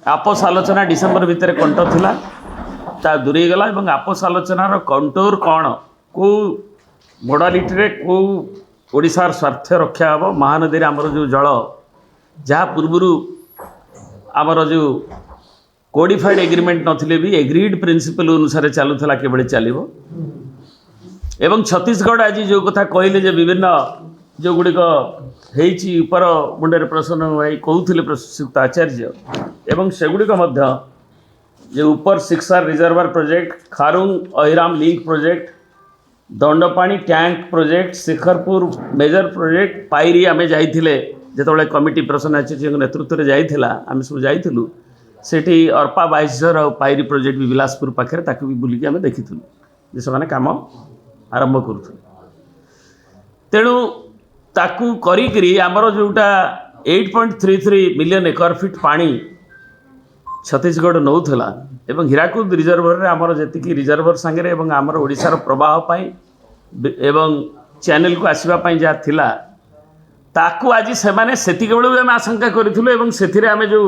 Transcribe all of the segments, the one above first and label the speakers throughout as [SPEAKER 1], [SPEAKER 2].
[SPEAKER 1] আপোষ आलोचना डिसेम्बर भितर कंठ थिला ता दूरी गला एवं আপোষ आलोचनार कंटोर कौन को मोडालिटी को ओडिशार स्वार्थ रक्षा हम महानदी आमर जो जल जहाँ पूर्वर आमर जो कोडिफाइड एग्रीमेंट नथिले भी एग्रीड प्रिंसिपल अनुसार चलुला किभଳି चलिबो एवं छत्तीसगढ़ आज जो कथा कहले जे विभिन्न जो गुड़िक ऊपर मुंडे प्रसन्न भाई कहते प्रसिद्ध आचार्य एवं सेगुड़िक जो ऊपर सिक्सार reservoir project खारुंग अहिराम link project Dandapani tank project Shikharpur major project पायरी आम जाइए जो कमिटी प्रसन्न आचार्य नेतृत्व में जाइला आम सब जाइलु सेठी अर्पा 22 और पायरी प्रोजेक्ट भी बिलासपुर पाखे ताकू भी बुलिकी आम देखी से काम आरंभ करूँ तेणु ताकू करी आमर जोटा 8.33 मिलियन एकर फिट पानी छत्तीसगढ़ नौला एवं हीराकुद रिजर्वर आमर जी रिजर्वर सांगे एवं आमर ओडिशार प्रवाह पाई एवं चैनल को आसवाई जहाँ थिला ताकू आज से सेतिक बेलू आम आशंका करूँ एवं से आम जो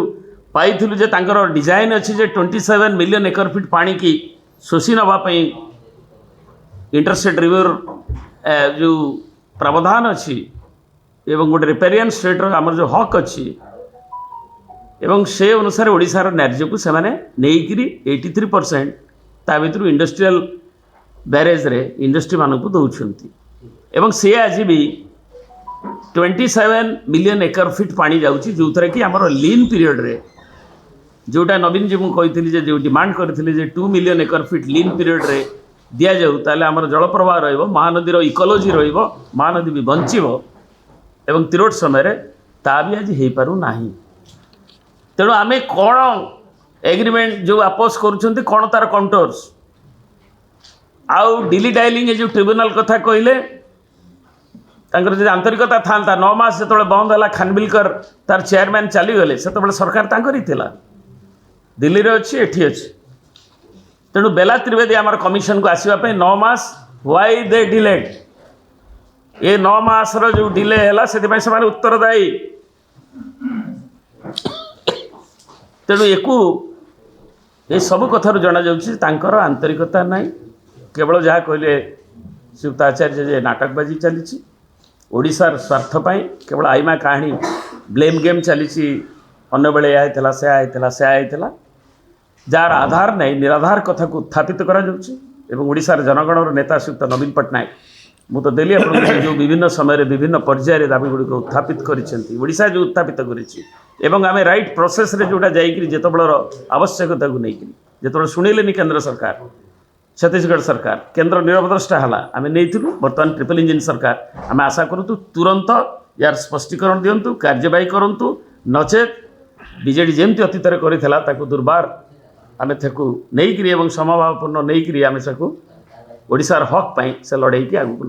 [SPEAKER 1] पाइलु जे तांकर डिजाइन अच्छी जे 27 मिलियन एकर फिट पानी की शोषी नापी इंटरस्टेट रिवर जो प्रावधान अच्छी एवं गोटे रिपेरियन स्टेट आमर जो हक अच्छी एवं से अनुसार ओडिशार न्याय को सेमाने नेइकिरी 83% ता भितर इंडस्ट्रियल बैरेज रे इंडस्ट्री मानक दौरान एवं से आज भी 27 मिलियन एकर फिट पानी जाऊँगी जो थे कि आमर लीन पीरियड रे जोटा नवीन जी मुझे जो डिमांड करते 2 मिलियन एकर फिट लीन पीरियड रे दि जाऊ ताले आमर जल प्रवाह रहिबो महानदीर इकोलोजी रहिबो महानदी भी बंचिबो एवं तिरोट समय ता भी आज हो पारु नाही तेणु आमे कौन एग्रीमेंट जो अपोज करुछंती कौन तार कंटोर्स आउ डिली डाइलिंग जो ट्रिब्यूनल कथा कहले तांकर जो आंतरिकता था 9 मास जो बंद है खानबिलकर तार चेयरमैन चलीगले से सरकार तांकर ही थिला दिल्ली रे अच्छी एठी अच्छी तेणु बेला त्रिवेदी आमर कमिशन को आसवाई 9 मास व्हाई दे डिलेड ये 9 मास जो डिले है से उत्तरदायी तेणु एकू ये सब कथार जना जाकर आंतरिकता नाई केवल जहाँ कहले श्रीयुक्त आचार्य जे नाटकबाजी चली ओडिशार स्वार्थपाई केवल आईमा कहानी ब्लेम गेम चली अन्न बेले या से आईला जार आधार नहीं निराधार कथा को उत्थापित करा ओडिशार जनगणर नेता श्रीयुक्त नवीन पट्टनायक मु तो देली आपको जो विभिन्न समय विभिन्न पर्यायर दाबी गुड़िक उत्थापित करिसेंती जो उत्थापित करें आम राइट प्रोसेस रे जोटा जाइकरी जेतबेलर आवश्यकता को लेकिन जेतबेले शुणिलेनी केंद्र सरकार छत्तीसगढ़ सरकार केंद्र निरवद्रष्टा है आम नहीं बर्तमान ट्रिपल इंजिन सरकार आम आशा करूँ तुरंत यार स्पष्टीकरण दिंतु कार्यवाही करूँ नचेत बीजेडी जमती अतीत करता दुर्बार आम नहीं समभावपूर्ण नहीं आम से ओडिशार हक पाई से लड़े आगू